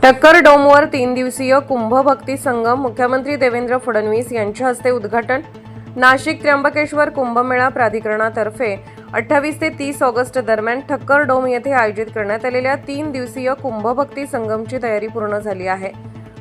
टक्कर डोमवर 3 दिवसीय कुंभ भक्ती संगम मुख्यमंत्री देवेंद्र फडणवीस यांच्या हस्ते उद्घाटन। नाशिक त्र्यंबकेश्वर कुंभमेळा प्राधिकरणातर्फे 28 ते 30 ऑगस्ट दरम्यान ठक्कर डोम येथे आयोजित करण्यात आलेल्या 3 दिवसीय कुंभ भक्ती संगमची तयारी पूर्ण झाली आहे।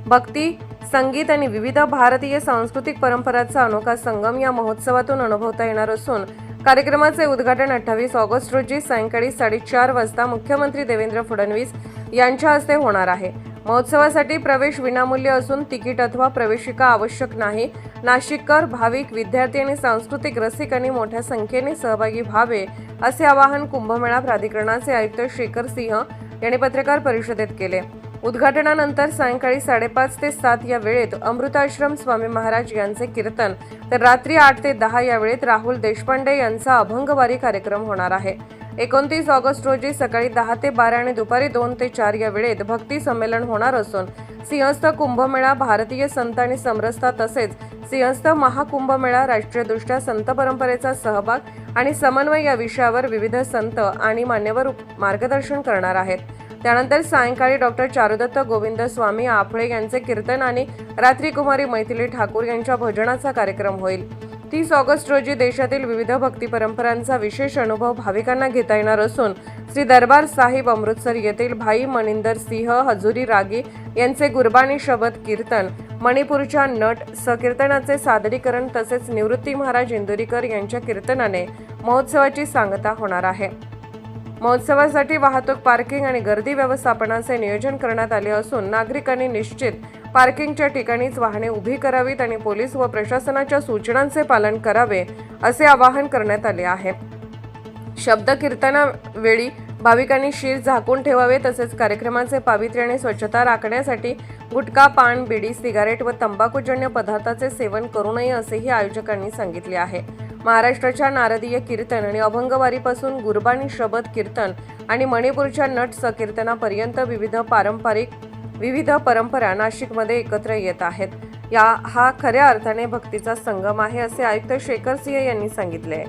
भक्ती, संगीत आणि विविध भारतीय सांस्कृतिक परंपरांचा अनोखा संगम या महोत्सवातून अनुभवता येणार असून कार्यक्रमाचे उद्घाटन 28 ऑगस्ट रोजी सायंकाळी 4:30 वाजता मुख्यमंत्री देवेंद्र फडणवीस यांच्या हस्ते होणार आहे। महोत्सवासाठी प्रवेश विनामूल्य असून तिकीट अथवा प्रवेशिका आवश्यक नाही। नाशिककर, भाविक, विद्यार्थी आणि सांस्कृतिक रसिकांनी मोठ्या संख्येने सहभागी व्हावे असे आवाहन कुंभमेळा प्राधिकरणाचे आयुक्त शेखर सिंह यांनी पत्रकार परिषदेत केले। उद्घाटनानंतर सायंकाळी 5:30 ते 7 या वेळेत अमृताश्रम स्वामी महाराज यांचे कीर्तन, तर रात्री 8 ते 10 या वेळेत राहुल देशपांडे यांचा अभंगवारी कार्यक्रम होणार आहे। 29 ऑगस्ट रोजी सकाळी 10 ते 12 आणि दुपारी 2 ते 4 या वेळेत भक्ती संमेलन होणार असून सिंहस्थ कुंभमेळा, भारतीय संत आणि समरसता तसेच सिंहस्थ महाकुंभमेळा, राष्ट्रीयदृष्ट्या संत परंपरेचा सहभाग आणि समन्वय या विषयावर विविध संत आणि मान्यवर मार्गदर्शन करणार आहेत। त्यानंतर सायंकाळी डॉक्टर चारुदत्त गोविंद स्वामी आपळे यांचे कीर्तन आणि रात्री कुमारी मैथिली ठाकूर यांच्या भजनाचा कार्यक्रम होईल। 30 ऑगस्ट रोजी देशातील विविध भक्ती परंपरांचा विशेष अनुभव भाविकांना घेता येणार असून श्री दरबार साहिब अमृतसर येथील भाई मनिंदर सिंह हजुरी रागी यांचे गुरबानी शबद कीर्तन, मणिपूरच्या नट सकीर्तनाचे सादरीकरण तसेच निवृत्ती महाराज इंदुरीकर यांच्या कीर्तनाने महोत्सवाची सांगता होणार आहे। महोत्सवासाठी वाहतूक, पार्किंग आणि गर्दी व्यवस्थापनाचे नियोजन करण्यात आले असून नागरिकांनी निश्चित पार्किंगच्या ठिकाणीच वाहने उभी करावीत आणि पोलीस व प्रशासनाच्या सूचनांचे पालन करावे असे आवाहन करण्यात आले आहे। शब्द कीर्तनावेळी भाविकांनी शीर झाकून ठेवावे तसेच कार्यक्रमाचे पावित्र्य आणि स्वच्छता राखण्यासाठी गुटखा, पान, बिडी, सिगारेट व तंबाखूजन्य पदार्थाचे सेवन करू नये असेही आयोजकांनी सांगितले आहे। महाराष्ट्राच्या नारदीय कीर्तन आणि अभंगवारीपासून गुरबानी शबद कीर्तन आणि मणिपूरच्या नट सकीर्तनापर्यंत विविध परंपरा नाशिकमध्ये एकत्र येत आहेत। हा खऱ्या अर्थाने भक्तीचा संगम आहे असे आयुक्त शेखर सिंह यांनी सांगितले।